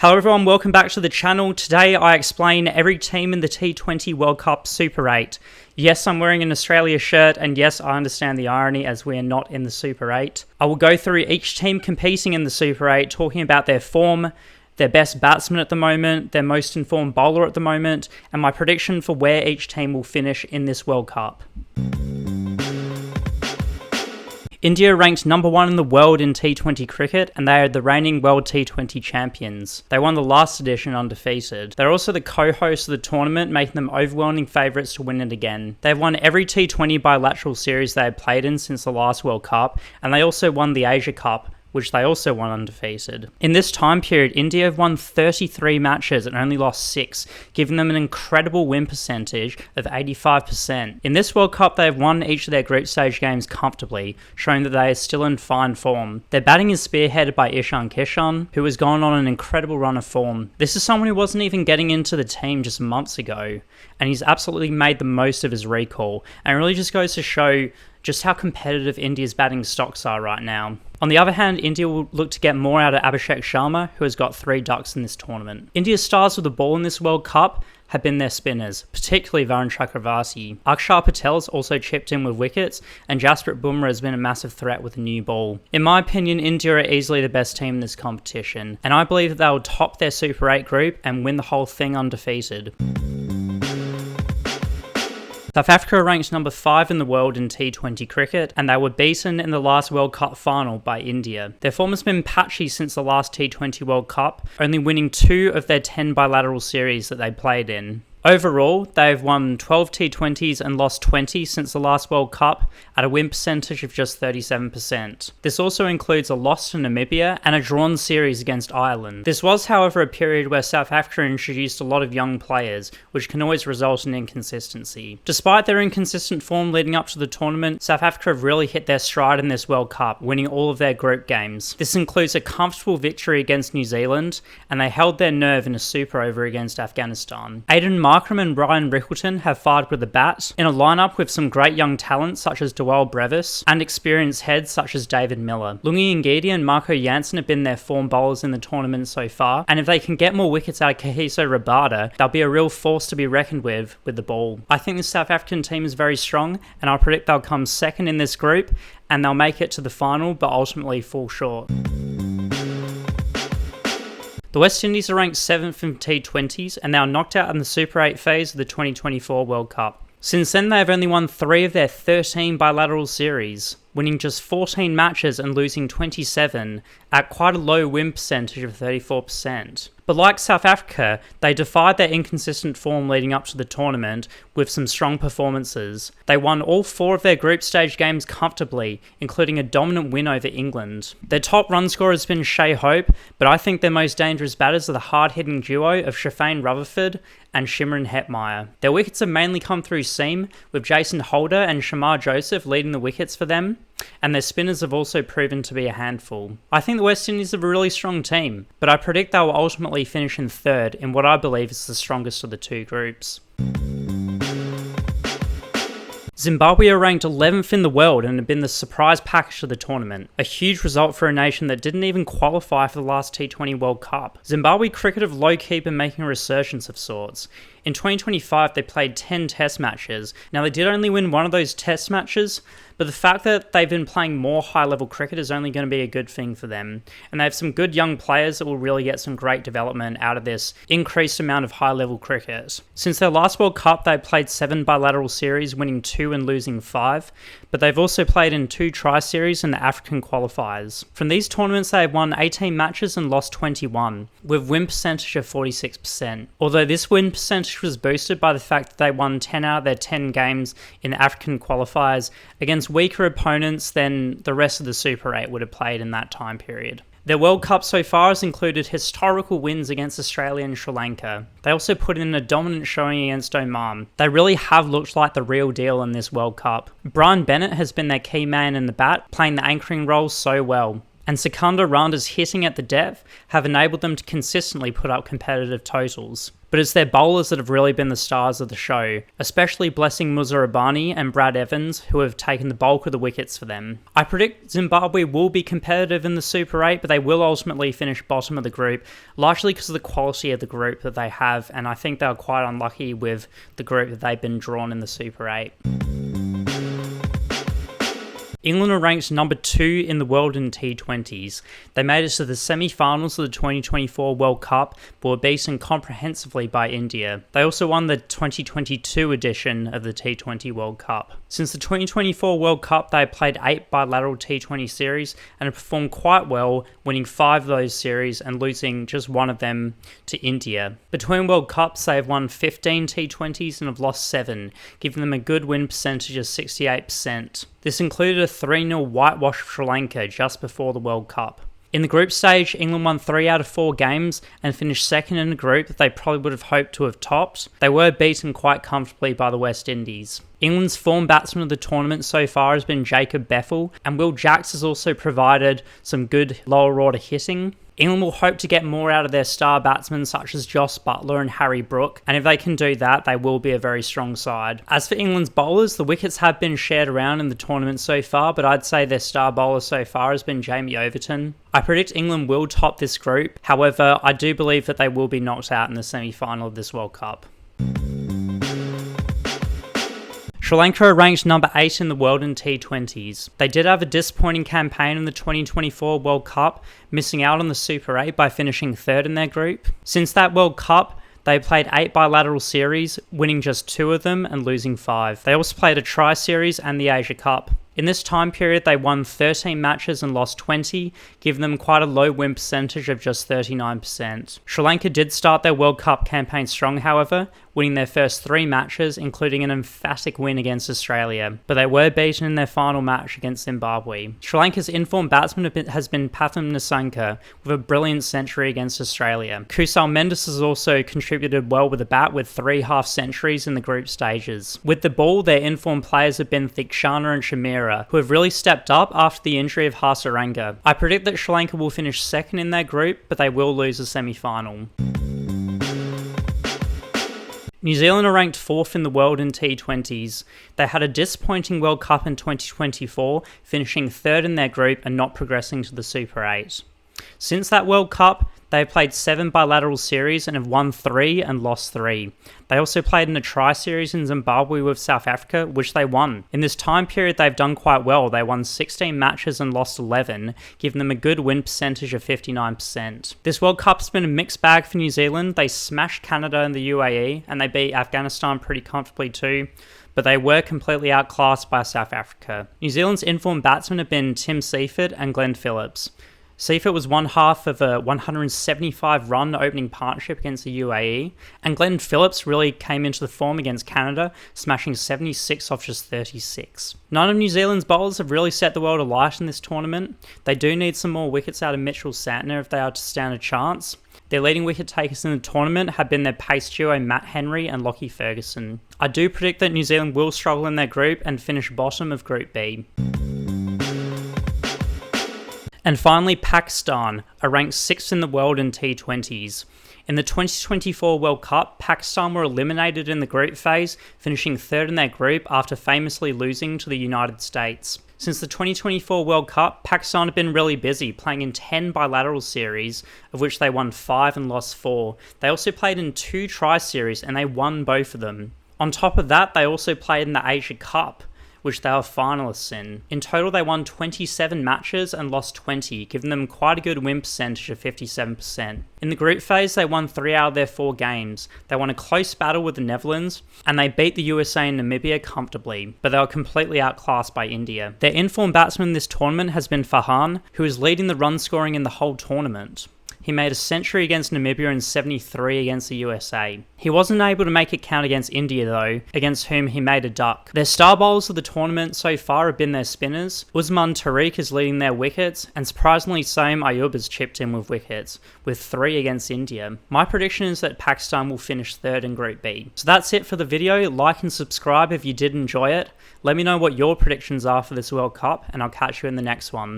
Hello everyone, welcome back to the channel. Today I explain every team in the T20 World Cup Super 8. Yes, I'm wearing an Australia shirt, and yes, I understand the irony as we are not in the Super 8. I will go through each team competing in the Super 8, talking about their form, their best batsman at the moment, their most informed bowler at the moment, and my prediction for where each team will finish in this World Cup. India ranked number 1 in the world in T20 cricket, and they are the reigning world T20 champions. They won the last edition undefeated. They're also the co-hosts of the tournament, making them overwhelming favourites to win it again. They've won every T20 bilateral series they have played in since the last World Cup, and they also won the Asia Cup, which they also won undefeated. In this time period, India have won 33 matches and only lost 6, giving them an incredible win percentage of 85%. In this World Cup, they have won each of their group stage games comfortably, showing that they are still in fine form. Their batting is spearheaded by Ishan Kishan, who has gone on an incredible run of form. This is someone who wasn't even getting into the team just months ago, and he's absolutely made the most of his recall, and it really just goes to show just how competitive India's batting stocks are right now. On the other hand, India will look to get more out of Abhishek Sharma, who has got 3 ducks in this tournament. India's stars with the ball in this World Cup have been their spinners, particularly Varun Chakravarti. Akshar Patel's also chipped in with wickets, and Jasprit Bumrah has been a massive threat with a new ball. In my opinion, India are easily the best team in this competition, and I believe that they will top their Super 8 group and win the whole thing undefeated. South Africa are ranked number 5 in the world in T20 cricket, and they were beaten in the last World Cup final by India. Their form has been patchy since the last T20 World Cup, only winning 2 of their 10 bilateral series that they played in. Overall, they've won 12 T20s and lost 20 since the last World Cup at a win percentage of just 37%. This also includes a loss to Namibia and a drawn series against Ireland. This was, however, a period where South Africa introduced a lot of young players, which can always result in inconsistency. Despite their inconsistent form leading up to the tournament, South Africa have really hit their stride in this World Cup, winning all of their group games. This includes a comfortable victory against New Zealand, and they held their nerve in a super over against Afghanistan. Aiden Markram and Brian Rickleton have fired with the bat, in a lineup with some great young talents such as Dewell Brevis and experienced heads such as David Miller. Lungi Ngidi and Marco Jansen have been their form bowlers in the tournament so far, and if they can get more wickets out of Kagiso Rabada, they'll be a real force to be reckoned with the ball. I think the South African team is very strong, and I predict they'll come second in this group, and they'll make it to the final, but ultimately fall short. The West Indies are ranked 7th in T20s, and they are knocked out in the Super 8 phase of the 2024 World Cup. Since then, they have only won 3 of their 13 bilateral series, winning just 14 matches and losing 27 at quite a low win percentage of 34%. But like South Africa, they defied their inconsistent form leading up to the tournament with some strong performances. They won all 4 of their group stage games comfortably, including a dominant win over England. Their top run scorer has been Shai Hope, but I think their most dangerous batters are the hard-hitting duo of Shafane Rutherford and Shimron Hetmyer. Their wickets have mainly come through seam, with Jason Holder and Shamar Joseph leading the wickets for them, and their spinners have also proven to be a handful. I think the West Indies have a really strong team, but I predict they will ultimately finish in 3rd in what I believe is the strongest of the 2 groups. Zimbabwe are ranked 11th in the world and have been the surprise package of the tournament. A huge result for a nation that didn't even qualify for the last T20 World Cup. Zimbabwe cricket have low-key been making a resurgence of sorts. In 2025, they played 10 test matches. Now, they did only win 1 of those test matches, but the fact that they've been playing more high-level cricket is only going to be a good thing for them. And they have some good young players that will really get some great development out of this increased amount of high-level cricket. Since their last World Cup, they played 7 bilateral series, winning 2 and losing 5, but they've also played in 2 tri-series in the African qualifiers. From these tournaments, they have won 18 matches and lost 21, with win percentage of 46%. Although this win percentage was boosted by the fact that they won 10 out of their 10 games in African qualifiers against weaker opponents than the rest of the Super 8 would have played in that time period. Their World Cup so far has included historical wins against Australia and Sri Lanka. They also put in a dominant showing against Oman. They really have looked like the real deal in this World Cup. Brian Bennett has been their key man in the bat, playing the anchoring role so well. and Sikandar Randa's hitting at the depth have enabled them to consistently put up competitive totals. But it's their bowlers that have really been the stars of the show, especially Blessing Muzarabani and Brad Evans, who have taken the bulk of the wickets for them. I predict Zimbabwe will be competitive in the Super 8, but they will ultimately finish bottom of the group, largely because of the quality of the group that they have, and I think they're quite unlucky with the group that they've been drawn in the Super 8. England are ranked number 2 in the world in T20s. They made it to the semi-finals of the 2024 World Cup, but were beaten comprehensively by India. They also won the 2022 edition of the T20 World Cup. Since the 2024 World Cup, they have played 8 bilateral T20 series and have performed quite well, winning 5 of those series and losing just one of them to India. Between World Cups, they have won 15 T20s and have lost 7, giving them a good win percentage of 68%. This included a 3-0 whitewash of Sri Lanka just before the World Cup. In the group stage, England won 3 out of 4 games and finished second in a group that they probably would have hoped to have topped. They were beaten quite comfortably by the West Indies. England's form batsman of the tournament so far has been Jacob Bethel, and Will Jacks has also provided some good lower order hitting. England will hope to get more out of their star batsmen such as Jos Buttler and Harry Brook, and if they can do that, they will be a very strong side. As for England's bowlers, the wickets have been shared around in the tournament so far, but I'd say their star bowler so far has been Jamie Overton. I predict England will top this group, however, I do believe that they will be knocked out in the semi-final of this World Cup. Sri Lanka are ranked number 8 in the world in T20s. They did have a disappointing campaign in the 2024 World Cup, missing out on the Super 8 by finishing 3rd in their group. Since that World Cup, they played 8 bilateral series, winning just 2 of them and losing 5. They also played a tri-series and the Asia Cup. In this time period, they won 13 matches and lost 20, giving them quite a low win percentage of just 39%. Sri Lanka did start their World Cup campaign strong, however, winning their first 3 matches, including an emphatic win against Australia, but they were beaten in their final match against Zimbabwe. Sri Lanka's informed batsman has been Pathum Nissanka, with a brilliant century against Australia. Kusal Mendes has also contributed well with the bat, with 3 half-centuries in the group stages. With the ball, their informed players have been Thikshana and Shamira, who have really stepped up after the injury of Hasaranga. I predict that Sri Lanka will finish 2nd in their group, but they will lose the semi-final. New Zealand are ranked 4th in the world in T20s. They had a disappointing World Cup in 2024, finishing 3rd in their group and not progressing to the Super 8. Since that World Cup, they have played 7 bilateral series and have won 3 and lost 3. They also played in a tri-series in Zimbabwe with South Africa, which they won. In this time period, they've done quite well. They won 16 matches and lost 11, giving them a good win percentage of 59%. This World Cup's been a mixed bag for New Zealand. They smashed Canada and the UAE, and they beat Afghanistan pretty comfortably too, but they were completely outclassed by South Africa. New Zealand's informed batsmen have been Tim Seifert and Glenn Phillips. Seifert was one half of a 175-run opening partnership against the UAE, and Glenn Phillips really came into the form against Canada, smashing 76 off just 36. None of New Zealand's bowlers have really set the world alight in this tournament. They do need some more wickets out of Mitchell Santner if they are to stand a chance. Their leading wicket takers in the tournament have been their pace duo Matt Henry and Lockie Ferguson. I do predict that New Zealand will struggle in their group and finish bottom of Group B. And finally, Pakistan are ranked 6th in the world in T20s. In the 2024 World Cup, Pakistan were eliminated in the group phase, finishing 3rd in their group after famously losing to the United States. Since the 2024 World Cup, Pakistan have been really busy, playing in 10 bilateral series, of which they won 5 and lost 4. They also played in 2 tri-series and they won both of them. On top of that, they also played in the Asia Cup, which they were finalists in. In total, they won 27 matches and lost 20, giving them quite a good win percentage of 57%. In the group phase, they won 3 out of their 4 games. They won a close battle with the Netherlands, and they beat the USA and Namibia comfortably, but they were completely outclassed by India. Their informed batsman in this tournament has been Farhan, who is leading the run scoring in the whole tournament. He made a century against Namibia and 73 against the USA. He wasn't able to make it count against India though, against whom he made a duck. Their star bowlers of the tournament so far have been their spinners. Usman Tariq is leading their wickets, and surprisingly Saeem Ayub has chipped in with wickets, with 3 against India. My prediction is that Pakistan will finish 3rd in Group B. So that's it for the video. Like and subscribe if you did enjoy it. Let me know what your predictions are for this World Cup, and I'll catch you in the next one.